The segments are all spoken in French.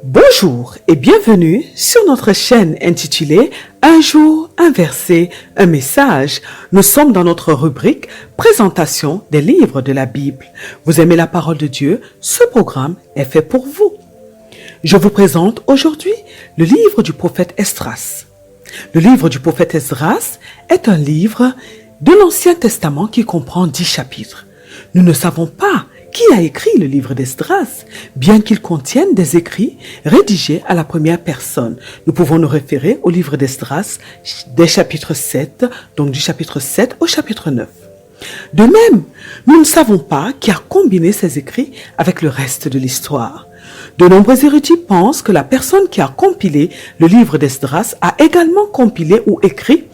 Bonjour et bienvenue sur notre chaîne intitulée Un jour, un verset, un message. Nous sommes dans notre rubrique Présentation des livres de la Bible. Vous aimez la parole de Dieu? Ce programme est fait pour vous. Je vous présente aujourd'hui le livre du prophète Esdras. Le livre du prophète Esdras est un livre de l'Ancien Testament qui comprend 10 chapitres. Nous ne savons pas qui a écrit le livre d'Esdras, bien qu'il contienne des écrits rédigés à la première personne. Nous pouvons nous référer au livre d'Esdras des chapitres 7, donc du chapitre 7 au chapitre 9. De même, nous ne savons pas qui a combiné ces écrits avec le reste de l'histoire. De nombreux érudits pensent que la personne qui a compilé le livre d'Esdras a également compilé ou écrit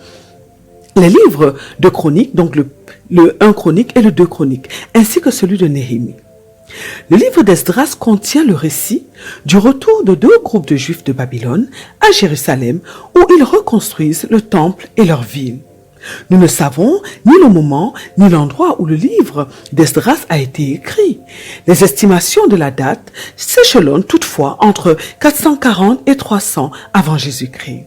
les livres de chroniques, donc le 1 chronique et le 2 chroniques, ainsi que celui de Néhémie. Le livre d'Esdras contient le récit du retour de 2 groupes de Juifs de Babylone à Jérusalem où ils reconstruisent le temple et leur ville. Nous ne savons ni le moment ni l'endroit où le livre d'Esdras a été écrit. Les estimations de la date s'échelonnent toutefois entre 440 et 300 avant Jésus-Christ.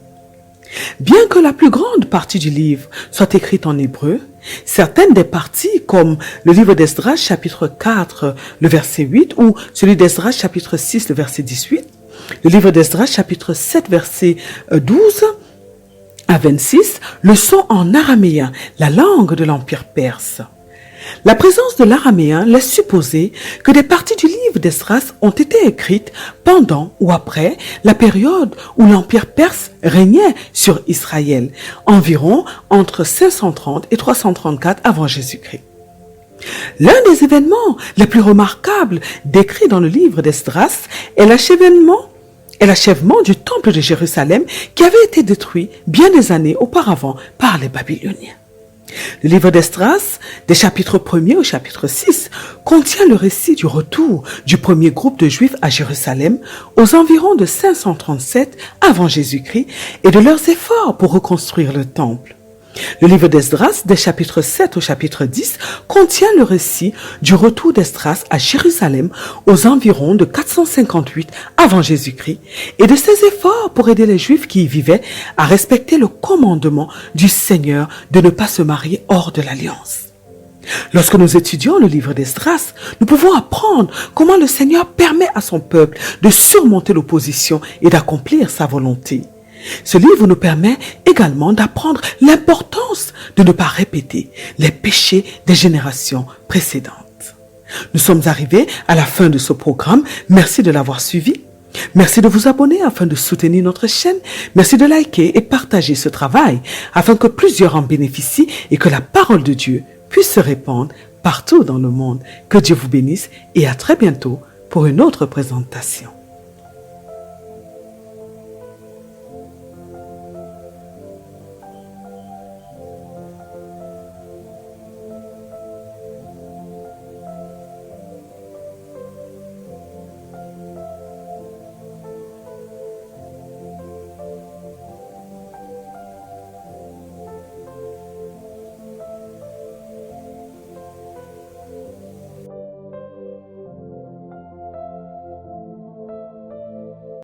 Bien que la plus grande partie du livre soit écrite en hébreu, certaines des parties, comme le livre d'Esdras chapitre 4, le verset 8, ou celui d'Esdras chapitre 6, le verset 18, le livre d'Esdras chapitre 7, verset 12 à 26, le sont en araméen, la langue de l'Empire perse. La présence de l'araméen laisse supposer que des parties du livre d'Esdras ont été écrites pendant ou après la période où l'Empire perse régnait sur Israël, environ entre 530 et 334 avant Jésus-Christ. L'un des événements les plus remarquables décrits dans le livre d'Esdras est l'achèvement du temple de Jérusalem qui avait été détruit bien des années auparavant par les Babyloniens. Le livre d'Esdras, des chapitres 1er au chapitre 6, contient le récit du retour du premier groupe de Juifs à Jérusalem aux environs de 537 avant Jésus-Christ et de leurs efforts pour reconstruire le temple. Le livre d'Esdras, des chapitres 7 au chapitre 10, contient le récit du retour d'Esdras à Jérusalem aux environs de 458 avant Jésus-Christ et de ses efforts pour aider les Juifs qui y vivaient à respecter le commandement du Seigneur de ne pas se marier hors de l'alliance. Lorsque nous étudions le livre d'Esdras, nous pouvons apprendre comment le Seigneur permet à son peuple de surmonter l'opposition et d'accomplir sa volonté. Ce livre nous permet également d'apprendre l'importance de ne pas répéter les péchés des générations précédentes. Nous sommes arrivés à la fin de ce programme. Merci de l'avoir suivi. Merci de vous abonner afin de soutenir notre chaîne. Merci de liker et partager ce travail afin que plusieurs en bénéficient et que la parole de Dieu puisse se répandre partout dans le monde. Que Dieu vous bénisse et à très bientôt pour une autre présentation.